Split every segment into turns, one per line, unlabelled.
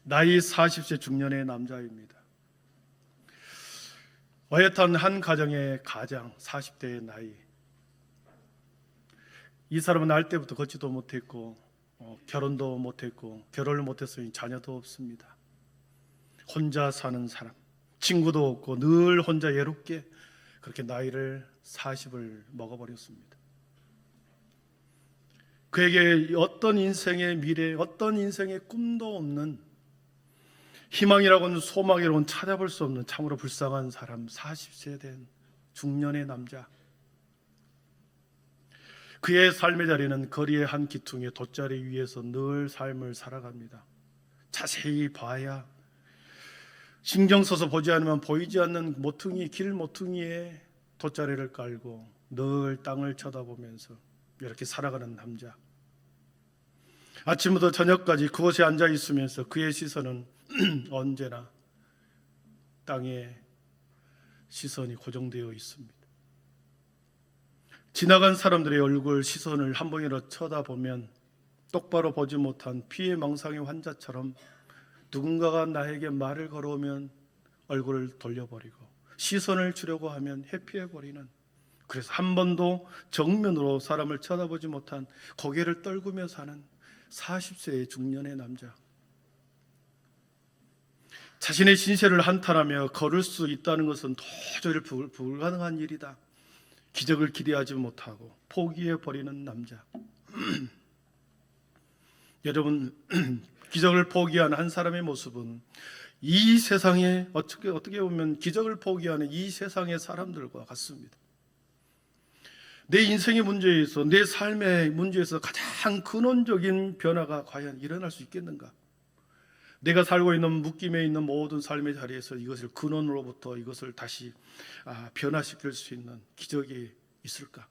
나이 40세 중년의 남자입니다. 어엿한 한 가정의 가장 40대의 나이. 이 사람은 날 때부터 걷지도 못했고 결혼도 못했고 결혼을 못했으니 자녀도 없습니다. 혼자 사는 사람, 친구도 없고 늘 혼자 외롭게 그렇게 나이를 40을 먹어버렸습니다. 그에게 어떤 인생의 미래, 어떤 인생의 꿈도 없는, 희망이라고는 소망이라고는 찾아볼 수 없는 참으로 불쌍한 사람, 40세 된 중년의 남자. 그의 삶의 자리는 거리의 한 기퉁의 돗자리 위에서 늘 삶을 살아갑니다. 자세히 봐야, 신경 써서 보지 않으면 보이지 않는 모퉁이, 길 모퉁이에 돗자리를 깔고 늘 땅을 쳐다보면서 이렇게 살아가는 남자. 아침부터 저녁까지 그곳에 앉아 있으면서 그의 시선은 언제나 땅에 시선이 고정되어 있습니다. 지나간 사람들의 얼굴 시선을 한 번이라도 쳐다보면 똑바로 보지 못한 피해망상의 환자처럼 누군가가 나에게 말을 걸어오면 얼굴을 돌려버리고 시선을 주려고 하면 회피해버리는, 그래서 한 번도 정면으로 사람을 쳐다보지 못한 고개를 떨구며 사는 40세의 중년의 남자. 자신의 신세를 한탄하며 걸을 수 있다는 것은 도저히 불가능한 일이다. 기적을 기대하지 못하고 포기해버리는 남자. 여러분, 기적을 포기한 한 사람의 모습은 이 세상에 어떻게 보면 기적을 포기하는 이 세상의 사람들과 같습니다. 내 인생의 문제에서, 내 삶의 문제에서 가장 근원적인 변화가 과연 일어날 수 있겠는가? 내가 살고 있는 묶임에 있는 모든 삶의 자리에서 이것을 근원으로부터 이것을 다시 변화시킬 수 있는 기적이 있을까?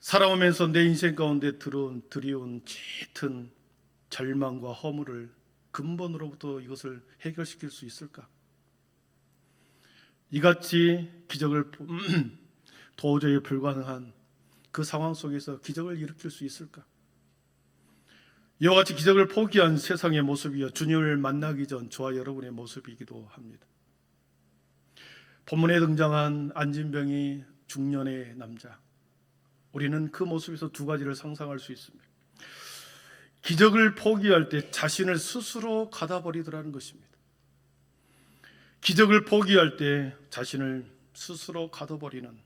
살아오면서 내 인생 가운데 들이온 짙은 절망과 허물을 근본으로부터 이것을 해결시킬 수 있을까? 이같이 기적을 도저히 불가능한 그 상황 속에서 기적을 일으킬 수 있을까? 이와 같이 기적을 포기한 세상의 모습이요, 주님을 만나기 전 저와 여러분의 모습이기도 합니다. 본문에 등장한 안진병이 중년의 남자, 우리는 그 모습에서 두 가지를 상상할 수 있습니다. 기적을 포기할 때 자신을 스스로 가다버리더라는 것입니다. 기적을 포기할 때 자신을 스스로 가둬버리는,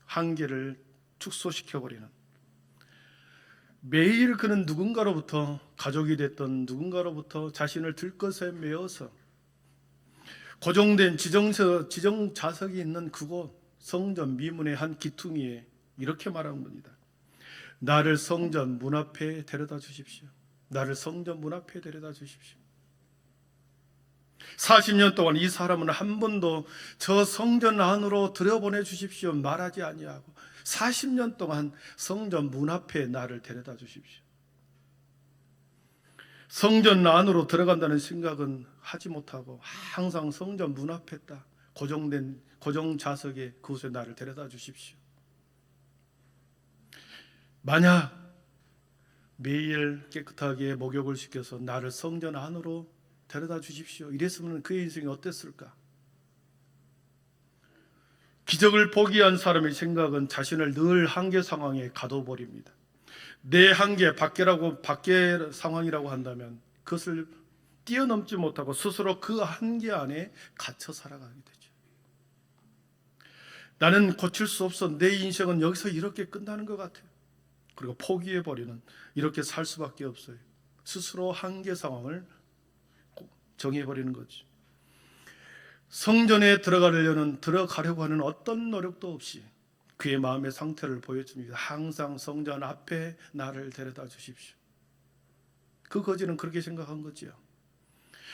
한계를 축소시켜버리는, 매일 그는 누군가로부터, 가족이 됐던 누군가로부터 자신을 들것에 메어서 고정된 지정자석이 있는 그곳 성전 미문의 한 기퉁이에 이렇게 말하는 겁니다. 나를 성전 문 앞에 데려다 주십시오. 나를 성전 문 앞에 데려다 주십시오. 40년 동안 이 사람은 한 번도 저 성전 안으로 들여보내 주십시오 말하지 아니하고 40년 동안 성전 문 앞에 나를 데려다 주십시오. 성전 안으로 들어간다는 생각은 하지 못하고 항상 성전 문 앞에 딱 고정 좌석에 그곳에 나를 데려다 주십시오. 만약 매일 깨끗하게 목욕을 시켜서 나를 성전 안으로 데려다 주십시오 이랬으면 그의 인생이 어땠을까? 기적을 포기한 사람의 생각은 자신을 늘 한계 상황에 가둬버립니다. 내 한계 밖의 상황이라고 한다면 그것을 뛰어넘지 못하고 스스로 그 한계 안에 갇혀 살아가게 되죠. 나는 고칠 수 없어, 내 인생은 여기서 이렇게 끝나는 것 같아요. 그리고 포기해버리는, 이렇게 살 수밖에 없어요. 스스로 한계 상황을 정해버리는 거죠. 성전에 들어가려고 하는 어떤 노력도 없이 그의 마음의 상태를 보여줍니다. 항상 성전 앞에 나를 데려다 주십시오. 그 거지는 그렇게 생각한 거지요.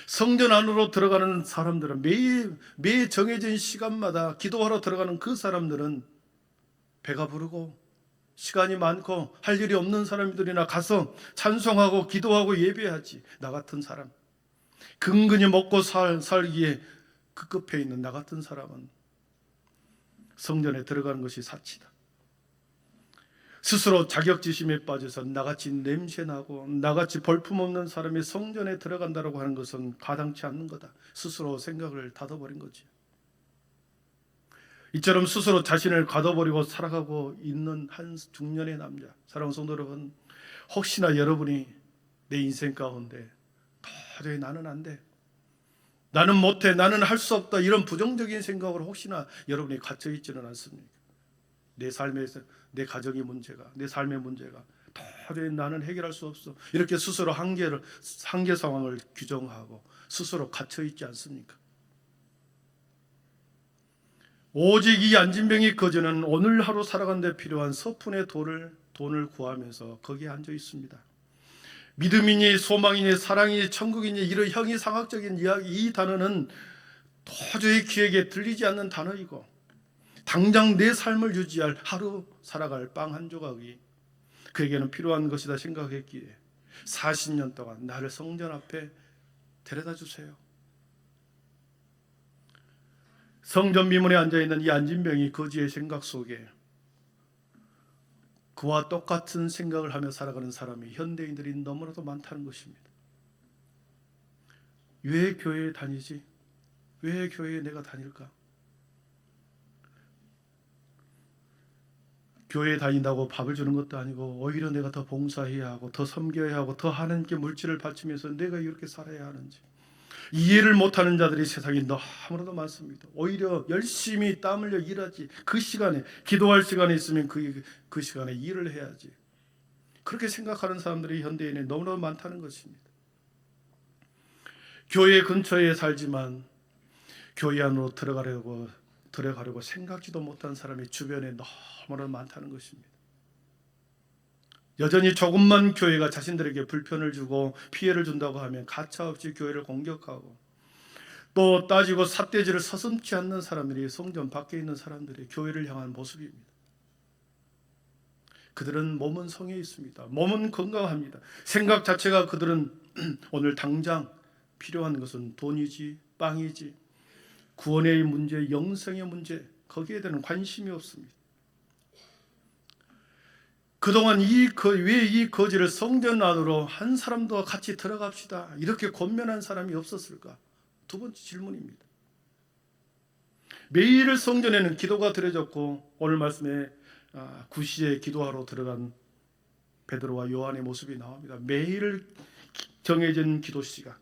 성전 안으로 들어가는 사람들은 매일 정해진 시간마다 기도하러 들어가는 그 사람들은 배가 부르고 시간이 많고 할 일이 없는 사람들이나 가서 찬송하고 기도하고 예배하지. 나 같은 사람, 근근히 먹고 살기에 급급해 있는 나 같은 사람은 성전에 들어가는 것이 사치다. 스스로 자격지심에 빠져서 나같이 냄새나고 나같이 볼품없는 사람이 성전에 들어간다고 하는 것은 가당치 않는 거다. 스스로 생각을 닫아버린 거지. 이처럼 스스로 자신을 가둬버리고 살아가고 있는 한 중년의 남자. 사랑하는 성도 여러분, 혹시나 여러분이 내 인생 가운데 도저히 나는 안 돼, 나는 못해, 나는 할 수 없다, 이런 부정적인 생각으로 혹시나 여러분이 갇혀 있지는 않습니까? 내 삶에서 내 가정의 문제가, 내 삶의 문제가 도저히 나는 해결할 수 없어, 이렇게 스스로 한계 상황을 규정하고 스스로 갇혀 있지 않습니까? 오직 이 안진병이 거저는 오늘 하루 살아가는 데 필요한 서푼의 돈을 구하면서 거기에 앉아 있습니다. 믿음이니 소망이니 사랑이니 천국이니 이런 형이상학적인 이야기, 이 단어는 도저히 귀에게 들리지 않는 단어이고 당장 내 삶을 유지할, 하루 살아갈 빵 한 조각이 그에게는 필요한 것이다 생각했기에 40년 동안 나를 성전 앞에 데려다 주세요. 성전 미문에 앉아있는 이 안진병이 거지의 생각 속에 그와 똑같은 생각을 하며 살아가는 사람이, 현대인들이 너무나도 많다는 것입니다. 왜 교회에 다니지? 왜 교회에 내가 다닐까? 교회에 다닌다고 밥을 주는 것도 아니고 오히려 내가 더 봉사해야 하고 더 섬겨야 하고 더 하나님께 물질을 바치면서 내가 이렇게 살아야 하는지 이해를 못하는 자들이 세상에 너무나도 많습니다. 오히려 열심히 땀 흘려 일하지, 그 시간에 기도할 시간이 있으면 그 시간에 일을 해야지, 그렇게 생각하는 사람들이 현대인에 너무나 많다는 것입니다. 교회 근처에 살지만 교회 안으로 들어가려고 생각지도 못한 사람이 주변에 너무나 많다는 것입니다. 여전히 조금만 교회가 자신들에게 불편을 주고 피해를 준다고 하면 가차없이 교회를 공격하고, 또 따지고 삿대질을 서슴지 않는 사람들이 성전 밖에 있는 사람들이 교회를 향한 모습입니다. 그들은 몸은 성에 있습니다. 몸은 건강합니다. 생각 자체가, 그들은 오늘 당장 필요한 것은 돈이지, 빵이지, 구원의 문제, 영생의 문제, 거기에 대한 관심이 없습니다. 그동안 왜 이 거지를 성전 안으로 한 사람도 같이 들어갑시다, 이렇게 권면한 사람이 없었을까? 두 번째 질문입니다. 매일 성전에는 기도가 드려졌고, 오늘 말씀에 9시에 기도하러 들어간 베드로와 요한의 모습이 나옵니다. 매일 정해진 기도 시간,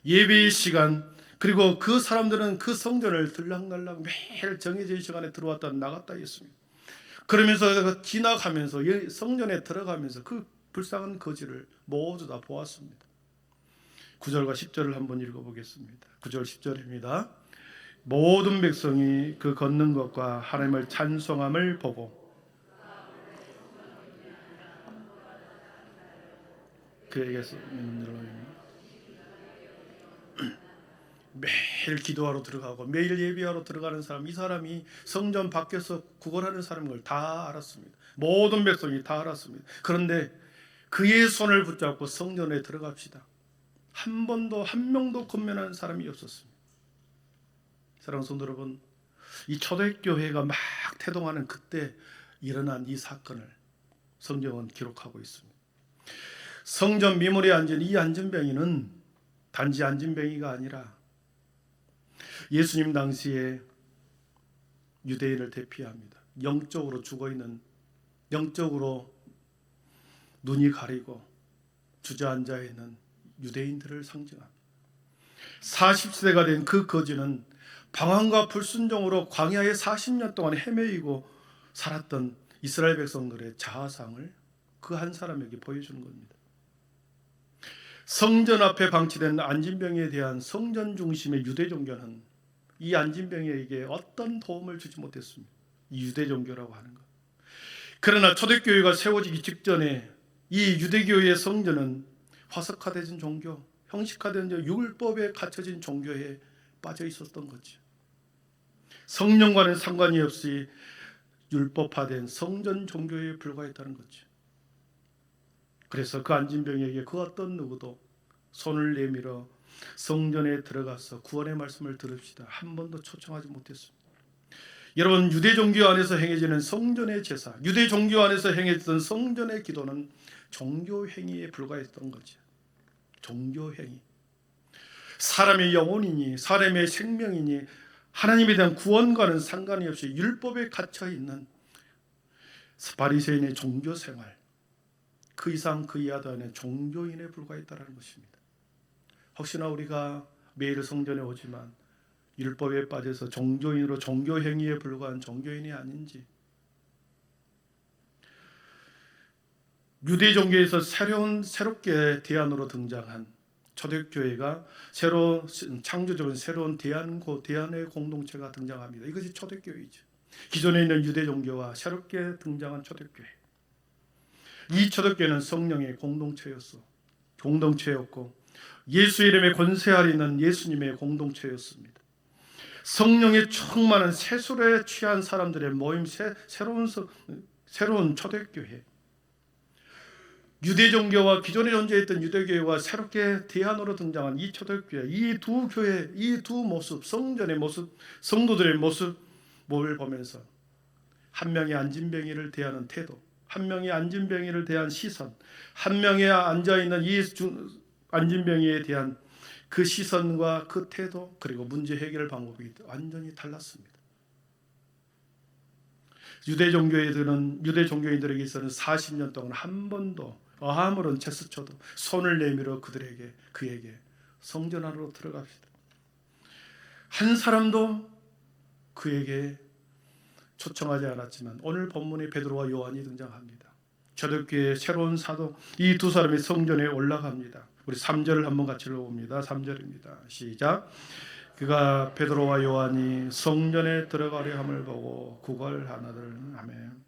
예배의 시간, 그리고 그 사람들은 그 성전을 들락날락 매일 정해진 시간에 들어왔다 나갔다 했습니다. 그러면서 지나가면서 성전에 들어가면서 그 불쌍한 거지를 모두 다 보았습니다. 9절과 10절을 한번 읽어보겠습니다. 9절 10절입니다. 모든 백성이 그 걷는 것과 하나님을 찬송함을 보고 그에게서 매일 기도하러 들어가고 매일 예배하러 들어가는 사람, 이 사람이 성전 밖에서 구걸하는 사람인 걸 다 알았습니다. 모든 백성이 다 알았습니다. 그런데 그의 손을 붙잡고 성전에 들어갑시다, 한 번도, 한 명도 권면하는 사람이 없었습니다. 사랑하는 성도 여러분, 이 초대교회가 막 태동하는 그때 일어난 이 사건을 성경은 기록하고 있습니다. 성전 미문에 앉은 이 안진뱅이는 단지 안진뱅이가 아니라 예수님 당시에 유대인을 대표합니다. 영적으로 죽어있는, 영적으로 눈이 가리고 주저앉아 있는 유대인들을 상징합니다. 40세가 된 그 거지는 방황과 불순종으로 광야에 40년 동안 헤매이고 살았던 이스라엘 백성들의 자아상을 그 한 사람에게 보여주는 겁니다. 성전 앞에 방치된 안진병에 대한 성전 중심의 유대 종교는 이 안진병에게 어떤 도움을 주지 못했습니다. 이 유대 종교라고 하는 것. 그러나 초대교회가 세워지기 직전에 이 유대교회의 성전은 화석화된 종교, 형식화된 율법에 갇혀진 종교에 빠져 있었던 거죠. 성령과는 상관이 없이 율법화된 성전 종교에 불과했다는 거죠. 그래서 그 안진병에게 그 어떤 누구도 손을 내밀어 성전에 들어가서 구원의 말씀을 들읍시다, 한 번도 초청하지 못했습니다. 여러분, 유대 종교 안에서 행해지는 성전의 제사, 유대 종교 안에서 행해지던 성전의 기도는 종교 행위에 불과했던 거죠. 종교 행위. 사람의 영혼이니 사람의 생명이니 하나님에 대한 구원과는 상관이 없이 율법에 갇혀 있는 바리새인의 종교 생활, 그 이상 그 이하도 아닌 종교인에 불과했다는 것입니다. 혹시나 우리가 매일 성전에 오지만 율법에 빠져서 종교인으로 종교 행위에 불과한 종교인이 아닌지, 유대 종교에서 새롭게 대안으로 등장한 초대교회가 창조적인 새로운 대안의 공동체가 등장합니다. 이것이 초대교회이죠. 기존에 있는 유대 종교와 새롭게 등장한 초대교회. 이 초대교회는 성령의 공동체였고 예수 이름에 권세 아리는 예수님의 공동체였습니다. 성령의 충만한 세술에 취한 사람들의 모임, 새로운 초대교회. 유대 종교와 기존에 존재했던 유대교회와 새롭게 대안으로 등장한 이 초대교회, 이 두 교회, 이 두 모습, 성전의 모습, 성도들의 모습을 보면서 한 명의 안진뱅이를 대하는 태도, 한 명의 안진뱅이를 대한 시선, 한 명의 앉아있는 이 안진뱅이에 대한 그 시선과 그 태도, 그리고 문제 해결 방법이 완전히 달랐습니다. 유대 종교인들에게 있어서는 40년 동안 한 번도 아무런 제스처도 손을 내밀어 그에게 성전 안으로 들어갑시다. 한 사람도 그에게 초청하지 않았지만 오늘 본문에 베드로와 요한이 등장합니다. 초대교회의 새로운 사도, 이 두 사람이 성전에 올라갑니다. 우리 3절을 한번 같이 읽어봅니다. 3절입니다. 시작. 그가 베드로와 요한이 성전에 들어가려 함을 보고 구걸하나들. 아멘.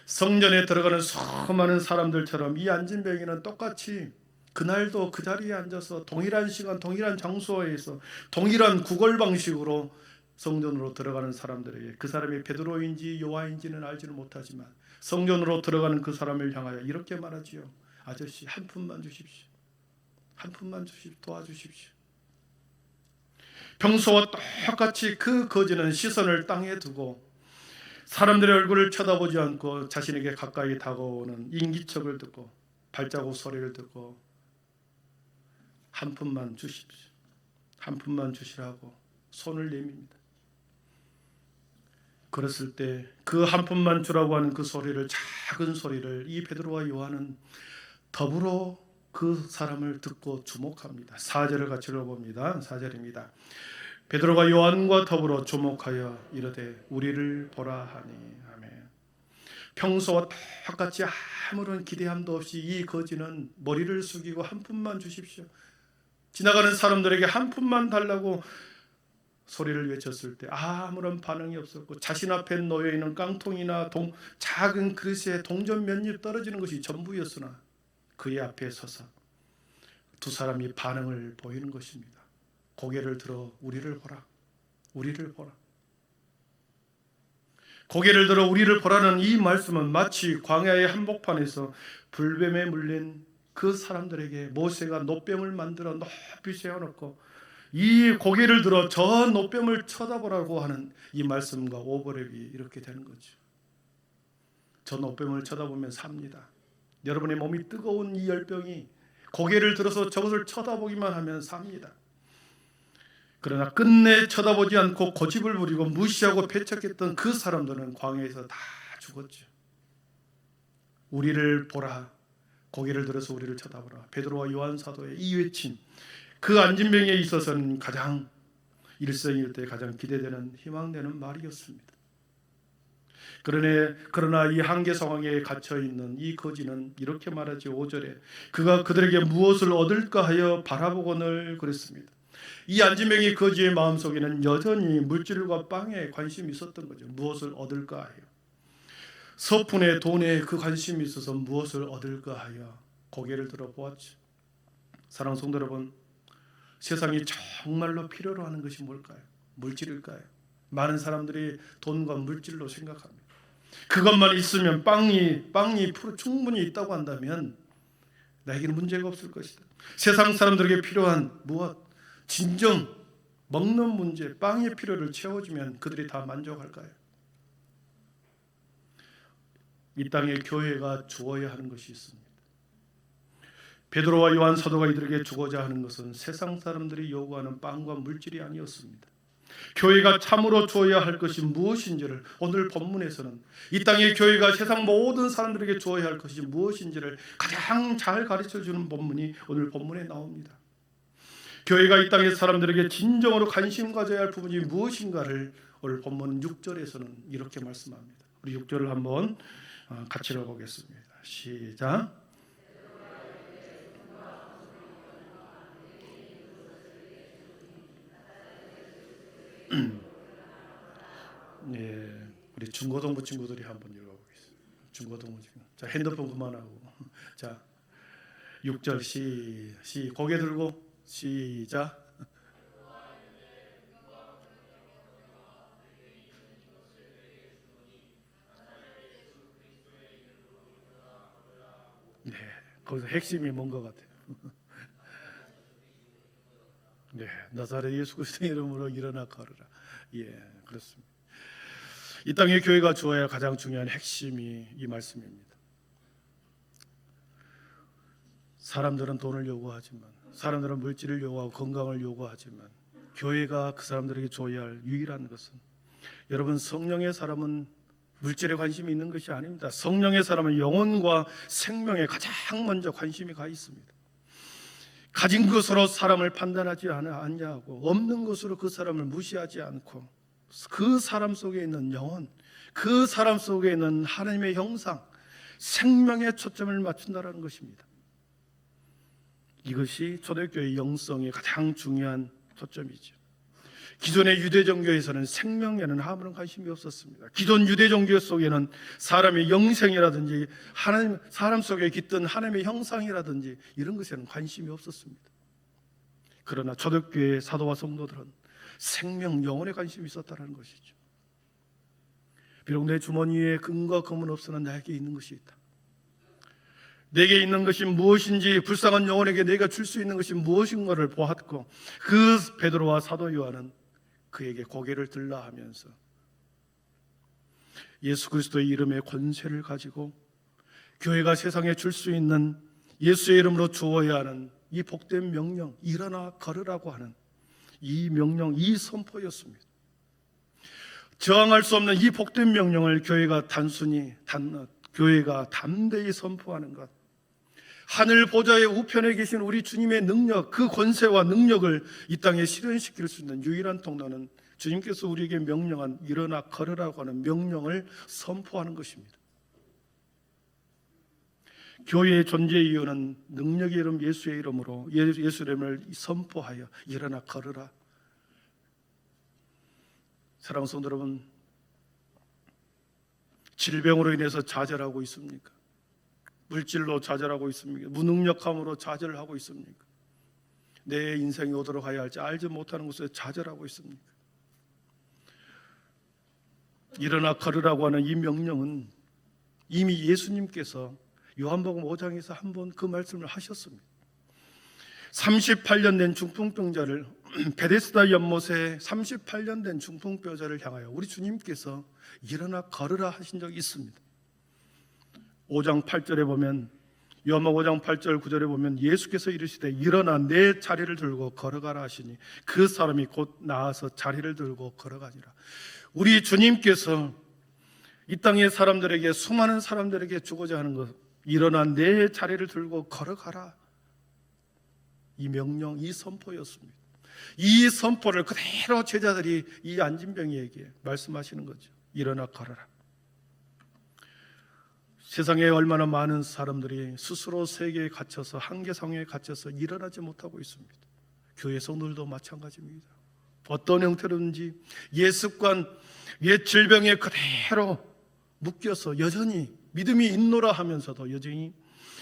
성전에 들어가는 수많은 사람들처럼 이 안진뱅이는 똑같이 그날도 그 자리에 앉아서 동일한 시간, 동일한 장소에서 동일한 구걸 방식으로 성전으로 들어가는 사람들에게, 그 사람이 베드로인지 요한인지는 알지는 못하지만 성전으로 들어가는 그 사람을 향하여 이렇게 말하지요. 아저씨, 한 푼만 주십시오. 한 푼만 도와주십시오. 평소와 똑같이 그 거지는 시선을 땅에 두고 사람들의 얼굴을 쳐다보지 않고 자신에게 가까이 다가오는 인기척을 듣고 발자국 소리를 듣고 한 푼만 주십시오. 한 푼만 주시라고 손을 내밉니다. 그랬을 때 그 한 푼만 주라고 하는 그 소리를, 작은 소리를 이 베드로와 요한은 더불어 그 사람을 듣고 주목합니다. 4절을 같이 읽어봅니다. 4절입니다. 베드로가 요한과 더불어 주목하여 이르되 우리를 보라 하니. 아멘. 평소와 똑같이 아무런 기대함도 없이 이 거지는 머리를 숙이고 한 푼만 주십시오, 지나가는 사람들에게 한 푼만 달라고 소리를 외쳤을 때 아무런 반응이 없었고, 자신 앞에 놓여있는 깡통이나 작은 그릇에 동전 몇 입 떨어지는 것이 전부였으나 그의 앞에 서서 두 사람이 반응을 보이는 것입니다. 고개를 들어 우리를 보라, 우리를 보라. 고개를 들어 우리를 보라는 이 말씀은 마치 광야의 한복판에서 불뱀에 물린 그 사람들에게 모세가 놋뱀을 만들어 높이 세워놓고 이 고개를 들어 저 놋뱀을 쳐다보라고 하는 이 말씀과 오버랩이 이렇게 되는 거죠. 저 놋뱀을 쳐다보면 삽니다. 여러분의 몸이 뜨거운 이 열병이 고개를 들어서 저것을 쳐다보기만 하면 삽니다. 그러나 끝내 쳐다보지 않고 고집을 부리고 무시하고 배척했던 그 사람들은 광야에서 다 죽었죠. 우리를 보라, 고개를 들어서 우리를 쳐다보라. 베드로와 요한 사도의 이 외침, 그 안진병에 있어서는 가장 일생일 가장 기대되는, 희망되는 말이었습니다. 그러나 이 한계 상황에 갇혀있는 이 거지는 이렇게 말하지. 5절에 그가 그들에게 무엇을 얻을까 하여 바라보거늘 그랬습니다. 이 안진뱅이 거지의 마음속에는 여전히 물질과 빵에 관심이 있었던 거죠. 무엇을 얻을까 하여, 서푼에 돈에 그 관심이 있어서 무엇을 얻을까 하여 고개를 들어 보았죠. 사랑하는 성도 여러분, 세상이 정말로 필요로 하는 것이 뭘까요? 물질일까요? 많은 사람들이 돈과 물질로 생각합니다. 그것만 있으면 빵이 충분히 있다고 한다면 나에게는 문제가 없을 것이다. 세상 사람들에게 필요한 진정 먹는 문제, 빵의 필요를 채워주면 그들이 다 만족할까요? 이 땅에 교회가 주어야 하는 것이 있습니다. 베드로와 요한 사도가 이들에게 주고자 하는 것은 세상 사람들이 요구하는 빵과 물질이 아니었습니다. 교회가 참으로 주어야 할 것이 무엇인지를 오늘 본문에서는 이 땅의 교회가 세상 모든 사람들에게 주어야 할 것이 무엇인지를 가장 잘 가르쳐주는 본문이 오늘 본문에 나옵니다. 교회가 이 땅의 사람들에게 진정으로 관심 가져야 할 부분이 무엇인가를 오늘 본문 6절에서는 이렇게 말씀합니다. 우리 6절을 한번 같이 읽어보겠습니다. 시작. 예, 우리 중고등부 친구들이 한번 읽어보겠습니다. 중고등부 친구. 자, 핸드폰 그만하고. 자, 6절 고개 들고 시작. 네, 거기서 핵심이 뭔 것 같아요. 네, 나사렛 예수 그리스도의 이름으로 일어나 걸으라. 예, 그렇습니다. 이 땅의 교회가 주어야 할 가장 중요한 핵심이 이 말씀입니다. 사람들은 돈을 요구하지만, 사람들은 물질을 요구하고 건강을 요구하지만, 교회가 그 사람들에게 줘야 할 유일한 것은, 여러분, 성령의 사람은 물질에 관심이 있는 것이 아닙니다. 성령의 사람은 영혼과 생명에 가장 먼저 관심이 가 있습니다. 가진 것으로 사람을 판단하지 않냐고, 없는 것으로 그 사람을 무시하지 않고, 그 사람 속에 있는 영혼, 그 사람 속에 있는 하나님의 형상, 생명에 초점을 맞춘다는 것입니다. 이것이 초대교회의 영성의 가장 중요한 초점이죠. 기존의 유대 종교에서는 생명에는 아무런 관심이 없었습니다. 기존 유대 종교 속에는 사람의 영생이라든지 하나님, 사람 속에 깃든 하나님의 형상이라든지 이런 것에는 관심이 없었습니다. 그러나 초대교회의 사도와 성도들은 생명, 영혼에 관심이 있었다는 것이죠. 비록 내 주머니에 금과 금은 없으나 나에게 있는 것이 있다. 내게 있는 것이 무엇인지, 불쌍한 영혼에게 내가 줄 수 있는 것이 무엇인가를 보았고, 그 베드로와 사도 요한은 그에게 고개를 들라 하면서 예수 그리스도의 이름의 권세를 가지고 교회가 세상에 줄 수 있는 예수의 이름으로 주어야 하는 이 복된 명령, 일어나 걸으라고 하는 이 명령, 이 선포였습니다. 저항할 수 없는 이 복된 명령을 교회가 담대히 선포하는 것, 하늘 보좌의 우편에 계신 우리 주님의 능력, 그 권세와 능력을 이 땅에 실현시킬 수 있는 유일한 통로는 주님께서 우리에게 명령한 일어나 걸으라고 하는 명령을 선포하는 것입니다. 교회의 존재 이유는 능력의 이름 예수의 이름으로, 예수 이름을 선포하여 일어나 걸으라. 사랑하는 성도 여러분, 질병으로 인해서 좌절하고 있습니까? 물질로 좌절하고 있습니까? 무능력함으로 좌절하고 있습니까? 내 인생이 어디로 가야 할지 알지 못하는 곳에 좌절하고 있습니까? 일어나 걸으라고 하는 이 명령은 이미 예수님께서 요한복음 5장에서 한번 그 말씀을 하셨습니다. 38년 된 중풍병자를, 베데스다 연못에 38년 된 중풍병자를 향하여 우리 주님께서 일어나 걸으라 하신 적이 있습니다. 5장 8절에 보면, 요한복음 5장 8절 9절에 보면 예수께서 이르시되 일어나 내 자리를 들고 걸어가라 하시니 그 사람이 곧 나아서 자리를 들고 걸어가니라. 우리 주님께서 이 땅의 사람들에게, 수많은 사람들에게 주고자 하는 것, 일어나 내 자리를 들고 걸어가라, 이 명령, 이 선포였습니다. 이 선포를 그대로 제자들이 이 안진병이에게 말씀하시는 거죠. 일어나 걸어라. 세상에 얼마나 많은 사람들이 스스로 세계에 갇혀서, 한계상에 갇혀서 일어나지 못하고 있습니다. 교회 성도들도 마찬가지입니다. 어떤 형태로든지 옛 습관, 옛 질병에 그대로 묶여서 여전히 믿음이 있노라 하면서도 여전히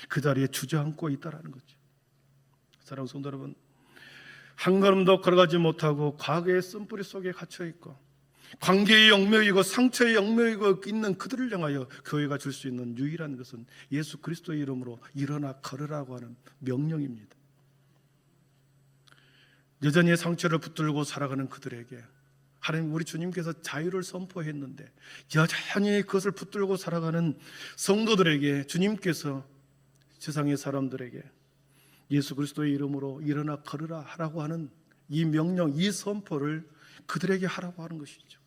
그 자리에 주저앉고 있다는 거죠. 사랑하는 성도 여러분, 한 걸음도 걸어가지 못하고 과거의 쓴뿌리 속에 갇혀 있고 관계의 영묘이고 상처의 영묘이고 있는 그들을 향하여 교회가 줄 수 있는 유일한 것은 예수 그리스도의 이름으로 일어나 걸으라고 하는 명령입니다. 여전히 상처를 붙들고 살아가는 그들에게 하나님, 우리 주님께서 자유를 선포했는데 여전히 그것을 붙들고 살아가는 성도들에게 주님께서 세상의 사람들에게 예수 그리스도의 이름으로 일어나 걸으라 하라고 하는 이 명령, 이 선포를 그들에게 하라고 하는 것이죠.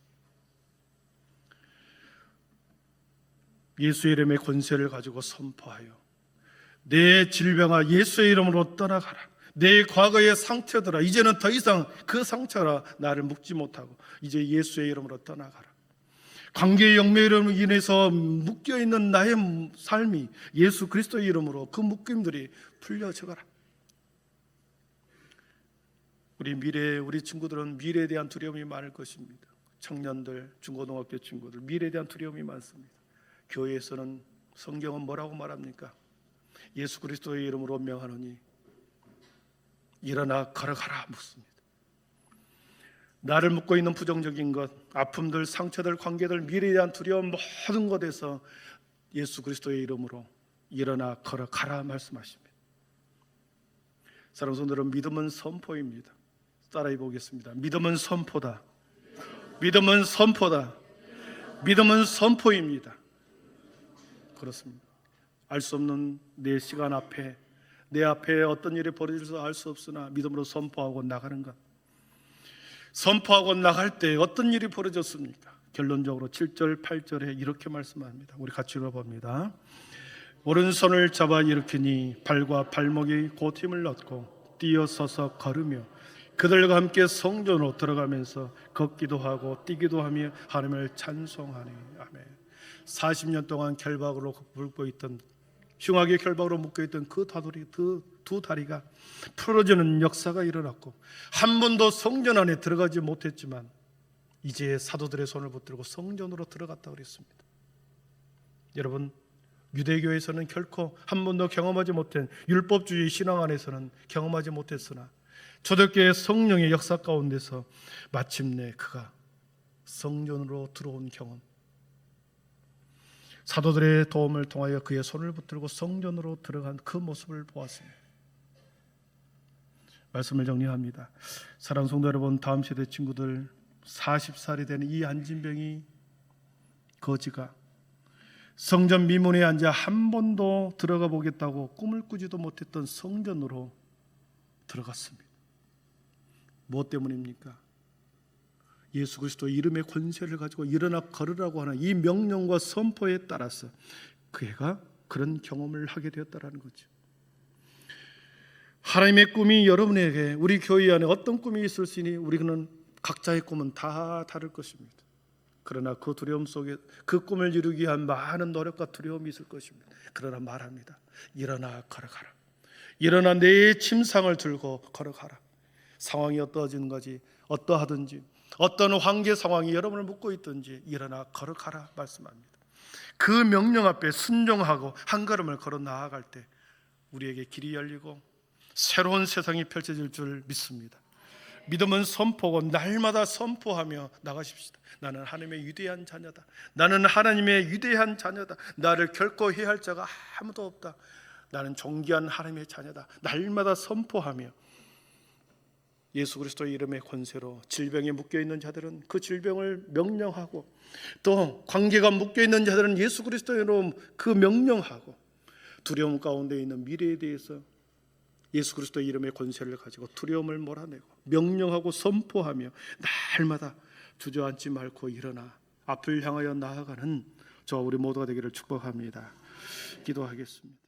예수의 이름의 권세를 가지고 선포하여 내 질병아 예수의 이름으로 떠나가라. 내 과거의 상처들아 이제는 더 이상 그 상처라 나를 묶지 못하고 이제 예수의 이름으로 떠나가라. 관계의 영매로 인해서 묶여있는 나의 삶이 예수 그리스도의 이름으로 그 묶임들이 풀려져가라. 우리 친구들은 미래에 대한 두려움이 많을 것입니다. 청년들, 중고등학교 친구들 미래에 대한 두려움이 많습니다. 교회에서는 성경은 뭐라고 말합니까? 예수 그리스도의 이름으로 명하노니 일어나 걸어가라 묻습니다. 나를 묶고 있는 부정적인 것, 아픔들, 상처들, 관계들, 미래에 대한 두려움 모든 것에서 예수 그리스도의 이름으로 일어나 걸어가라 말씀하십니다. 사랑하는 성도들, 믿음은 선포입니다. 따라해 보겠습니다. 믿음은 선포다. 믿음은 선포다. 믿음은 선포입니다. 그렇습니다. 알 수 없는 내 시간 앞에, 내 앞에 어떤 일이 벌어질지 알 수 없으나 믿음으로 선포하고 나가는 것. 선포하고 나갈 때 어떤 일이 벌어졌습니까? 결론적으로 7절, 8절에 이렇게 말씀합니다. 우리 같이 읽어봅니다. 오른손을 잡아 일으키니 발과 발목이 곧 힘을 얻고 뛰어서서 걸으며 그들과 함께 성전으로 들어가면서 걷기도 하고 뛰기도 하며 하나님을 찬송하니. 아멘. 40년 동안 결박으로 묶고 있던, 흉하게 결박으로 묶여있던 그 두 다리가 풀어지는 역사가 일어났고 한 번도 성전 안에 들어가지 못했지만 이제 사도들의 손을 붙들고 성전으로 들어갔다고 그랬습니다. 여러분, 유대교에서는 결코 한 번도 경험하지 못한 율법주의 신앙 안에서는 경험하지 못했으나 초대교회 성령의 역사 가운데서 마침내 그가 성전으로 들어온 경험, 사도들의 도움을 통하여 그의 손을 붙들고 성전으로 들어간 그 모습을 보았습니다. 말씀을 정리합니다. 사랑하는 성도 여러분, 다음 세대 친구들, 40살이 되는 이 안진병이 거지가 성전 미문에 앉아 한 번도 들어가 보겠다고 꿈을 꾸지도 못했던 성전으로 들어갔습니다. 무엇 때문입니까? 예수 그리스도의 이름의 권세를 가지고 일어나 걸으라고 하는 이 명령과 선포에 따라서 그애가 그런 경험을 하게 되었다는 거죠. 하나님의 꿈이 여러분에게, 우리 교회 안에 어떤 꿈이 있을 수 있니? 우리는 각자의 꿈은 다 다를 것입니다. 그러나 그 두려움 속에 그 꿈을 이루기 위한 많은 노력과 두려움이 있을 것입니다. 그러나 말합니다. 일어나 걸어가라. 일어나 내 침상을 들고 걸어가라. 상황이 어떠하든지 어떠하든지 어떤 환경 상황이 여러분을 묶고 있든지 일어나 걸어가라 말씀합니다. 그 명령 앞에 순종하고 한 걸음을 걸어 나아갈 때 우리에게 길이 열리고 새로운 세상이 펼쳐질 줄 믿습니다. 믿음은 선포고 날마다 선포하며 나가십시다. 나는 하나님의 위대한 자녀다. 나는 하나님의 위대한 자녀다. 나를 결코 해할 자가 아무도 없다. 나는 존귀한 하나님의 자녀다. 날마다 선포하며 예수 그리스도의 이름의 권세로 질병에 묶여있는 자들은 그 질병을 명령하고, 또 관계가 묶여있는 자들은 예수 그리스도의 이름으로 그 명령하고, 두려움 가운데 있는 미래에 대해서 예수 그리스도의 이름의 권세를 가지고 두려움을 몰아내고 명령하고 선포하며 날마다 주저앉지 말고 일어나 앞을 향하여 나아가는 저와 우리 모두가 되기를 축복합니다. 기도하겠습니다.